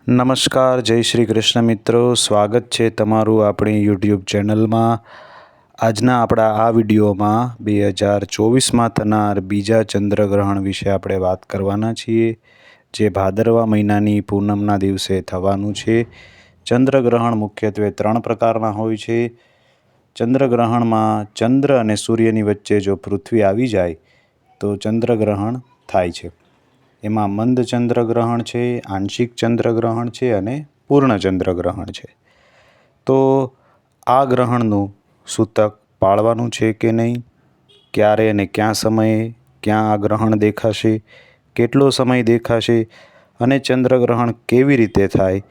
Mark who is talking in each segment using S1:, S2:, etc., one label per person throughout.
S1: નમસ્કાર, જય શ્રી કૃષ્ણ મિત્રો. સ્વાગત છે તમારું આપણી યુટ્યુબ ચેનલમાં. આજના આપણા આ વિડીયોમાં 2024માં થનાર બીજા ચંદ્રગ્રહણ વિશે આપણે વાત કરવાના છીએ, જે ભાદરવા મહિનાની પૂનમના દિવસે થવાનું છે. ચંદ્રગ્રહણ મુખ્યત્વે 3 પ્રકારના હોય છે. ચંદ્રગ્રહણમાં ચંદ્ર અને સૂર્યની વચ્ચે જો પૃથ્વી આવી જાય તો ચંદ્રગ્રહણ થાય છે. એમાં મંદ ચંદ્રગ્રહણ છે, આંશિક ચંદ્રગ્રહણ છે અને પૂર્ણ ચંદ્રગ્રહણ છે. તો આ ગ્રહણનું સૂતક પાળવાનું છે કે નહીં, ક્યારે અને ક્યાં સમયે ક્યાં આ ગ્રહણ દેખાશે, કેટલો સમય દેખાશે અને ચંદ્રગ્રહણ કેવી રીતે થાય,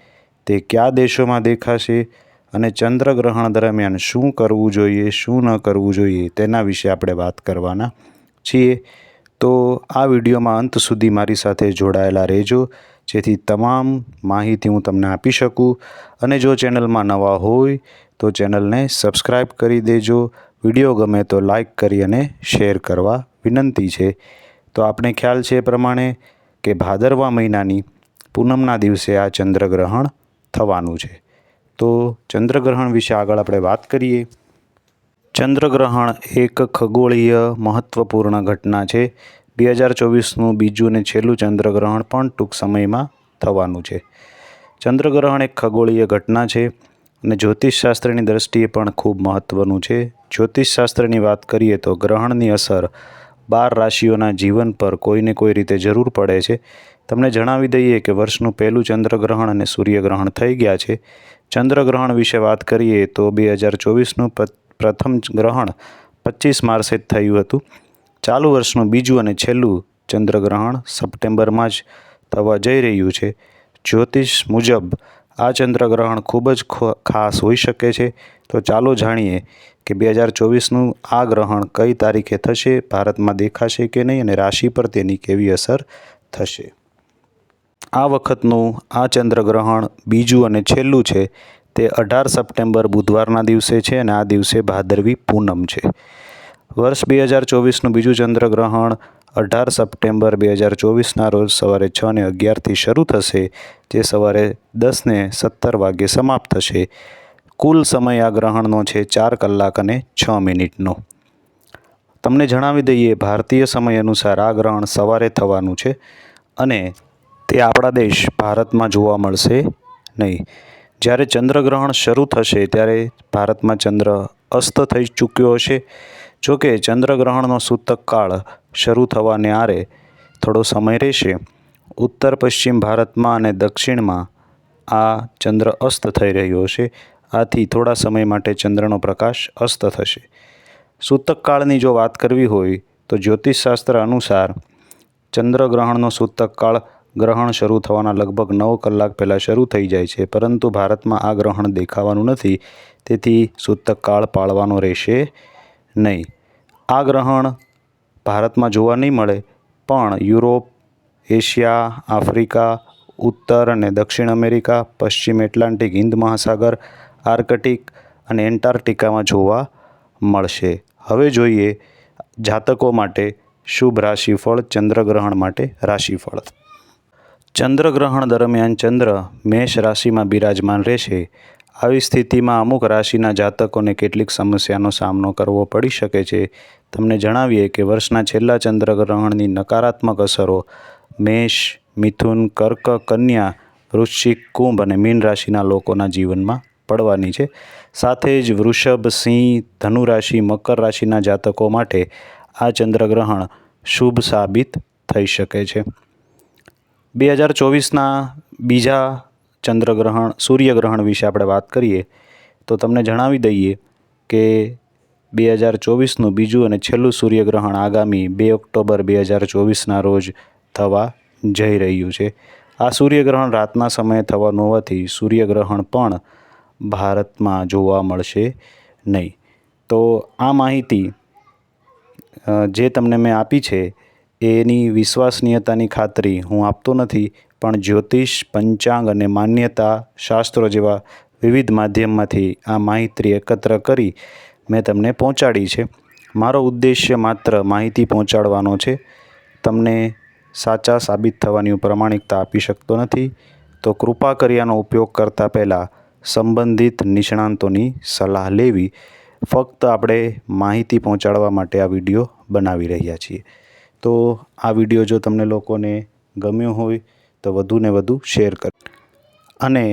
S1: તે કયા દેશોમાં દેખાશે અને ચંદ્રગ્રહણ દરમિયાન શું કરવું જોઈએ, શું ન કરવું જોઈએ, તેના વિશે આપણે વાત કરવાના છીએ. તો આ વિડીયોમાં અંત સુધી મારી સાથે જોડાયેલા રહેજો, જેથી તમામ માહિતી હું તમને આપી શકું. અને જો ચેનલમાં નવા હોય તો ચેનલને સબસ્ક્રાઈબ કરી દેજો. વિડીયો ગમે તો લાઈક કરી અને શેર કરવા વિનંતી છે. તો આપણે ખ્યાલ છે એ પ્રમાણે કે ભાદરવા મહિનાની પૂનમના દિવસે આ ચંદ્રગ્રહણ થવાનું છે. તો ચંદ્રગ્રહણ વિશે આગળ આપણે વાત કરીએ. ચંદ્રગ્રહણ એક ખગોળીય મહત્ત્વપૂર્ણ ઘટના છે. 2024નું બીજું અને છેલ્લું ચંદ્રગ્રહણ પણ ટૂંક સમયમાં થવાનું છે. ચંદ્રગ્રહણ એક ખગોળીય ઘટના છે અને જ્યોતિષશાસ્ત્રની દૃષ્ટિએ પણ ખૂબ મહત્ત્વનું છે. જ્યોતિષશાસ્ત્રની વાત કરીએ તો ગ્રહણની અસર 12 રાશિઓના જીવન પર કોઈને કોઈ રીતે જરૂર પડે છે. તમને જણાવી દઈએ કે વર્ષનું પહેલું ચંદ્રગ્રહણ અને સૂર્યગ્રહણ થઈ ગયા છે. ચંદ્રગ્રહણ વિશે વાત કરીએ તો 2024નું પ્રથમ ગ્રહણ 25 માર્ચે થયું હતું. ચાલુ વર્ષનું બીજું અને છેલ્લું ચંદ્રગ્રહણ સપ્ટેમ્બરમાં જ થવા જઈ રહ્યું છે. જ્યોતિષ મુજબ આ ચંદ્રગ્રહણ ખૂબ જ ખાસ હોઈ શકે છે. તો ચાલો જાણીએ કે 2024નું આ ગ્રહણ કઈ તારીખે થશે, ભારતમાં દેખાશે કે નહીં અને રાશિ પર તેની કેવી અસર થશે. આ વખતનું આ ચંદ્રગ્રહણ બીજું અને છેલ્લું છે તે 18 સપ્ટેમ્બર બુધવારના દિવસે છે અને આ દિવસે ભાદરવી પૂનમ છે. વર્ષ 2024નું બીજું ચંદ્રગ્રહણ 18 સપ્ટેમ્બર 2024ના રોજ સવારે 6:11થી શરૂ થશે, જે સવારે 10:17 વાગ્યે સમાપ્ત થશે. કુલ સમય આ ગ્રહણનો છે 4 કલાક અને 6 મિનિટનો. તમને જણાવી દઈએ, ભારતીય સમય અનુસાર આ ગ્રહણ સવારે થવાનું છે અને તે આપણા દેશ ભારતમાં જોવા મળશે નહીં. જ્યારે ચંદ્રગ્રહણ શરૂ થશે ત્યારે ભારતમાં ચંદ્ર અસ્ત થઈ ચૂક્યો હશે. જોકે ચંદ્રગ્રહણનો સૂતક કાળ શરૂ થવાને આરે થોડો સમય રહેશે. ઉત્તર પશ્ચિમ ભારતમાં અને દક્ષિણમાં આ ચંદ્ર અસ્ત થઈ રહ્યો હશે. આથી થોડા સમય માટે ચંદ્રનો પ્રકાશ અસ્ત થશે. સૂતક કાળની જો વાત કરવી હોય તો જ્યોતિષશાસ્ત્ર અનુસાર ચંદ્રગ્રહણનો સૂતક કાળ ગ્રહણ શરૂ થવાના લગભગ 9 કલાક પહેલાં શરૂ થઈ જાય છે, પરંતુ ભારતમાં આ ગ્રહણ દેખાવાનું નથી, તેથી સૂતક કાળ પાળવાનો રહેશે નહીં. આ ગ્રહણ ભારતમાં જોવા નહીં મળે, પણ યુરોપ, એશિયા, આફ્રિકા, ઉત્તર અને દક્ષિણ અમેરિકા, પશ્ચિમ એટલાન્ટિક, હિન્દ મહાસાગર, આર્કટિક અને એન્ટાર્કટિકામાં જોવા મળશે. હવે જોઈએ જાતકો માટે શુભ રાશિફળ, ચંદ્રગ્રહણ માટે રાશિફળ. ચંદ્રગ્રહણ દરમિયાન ચંદ્ર મેષ રાશિમાં બિરાજમાન રહેશે. આવી સ્થિતિમાં અમુક રાશિના જાતકોને કેટલીક સમસ્યાનો સામનો કરવો પડી શકે છે. તમને જણાવીએ કે વર્ષના છેલ્લા ચંદ્રગ્રહણની નકારાત્મક અસરો મેષ, મિથુન, કર્ક, કન્યા, વૃશ્ચિક, કુંભ અને મીન રાશિના લોકોના જીવનમાં પડવાની છે. સાથે જ વૃષભ, સિંહ, ધનુ રાશિ, મકર રાશિના જાતકો માટે આ ચંદ્રગ્રહણ શુભ સાબિત થઈ શકે છે. 2024ના બીજા ચંદ્રગ્રહણ સૂર્યગ્રહણ વિશે આપણે વાત કરીએ તો તમને જણાવી દઈએ કે 2024નું બીજું અને છેલ્લું સૂર્યગ્રહણ આગામી 2 ઓક્ટોબર 2024ના રોજ થવા જઈ રહ્યું છે. આ સૂર્યગ્રહણ રાતના સમયે થવાનું હોવાથી સૂર્યગ્રહણ પણ ભારતમાં જોવા મળશે નહીં. તો આ માહિતી જે તમને મેં આપી છે એની વિશ્વસનીયતાની ખાતરી હું આપતો નથી, પણ જ્યોતિષ, પંચાંગ અને માન્યતા શાસ્ત્રો જેવા વિવિધ માધ્યમમાંથી આ માહિતી એકત્ર કરી મેં તમને પહોંચાડી છે. મારો ઉદ્દેશ્ય માત્ર માહિતી પહોંચાડવાનો છે, તમને સાચા સાબિત થવાની પ્રમાણિકતા આપી શકતો નથી. તો કૃપા કરી આનો ઉપયોગ કરતાં પહેલાં સંબંધિત નિષ્ણાંતોની સલાહ લેવી. ફક્ત આપણે માહિતી પહોંચાડવા માટે આ વિડીયો બનાવી રહ્યા છીએ. તો આ વિડીયો જો તમને લોકોને ગમ્યો હોય તો વધુને વધુ શેર કરો અને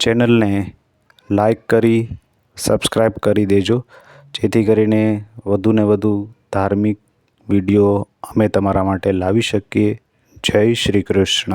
S1: ચેનલને લાઈક કરી સબસ્ક્રાઈબ કરી દેજો, જેથી કરીને વધુને વધુ ધાર્મિક વિડીયો અમે તમારા માટે લાવી શકીએ. જય શ્રી કૃષ્ણ.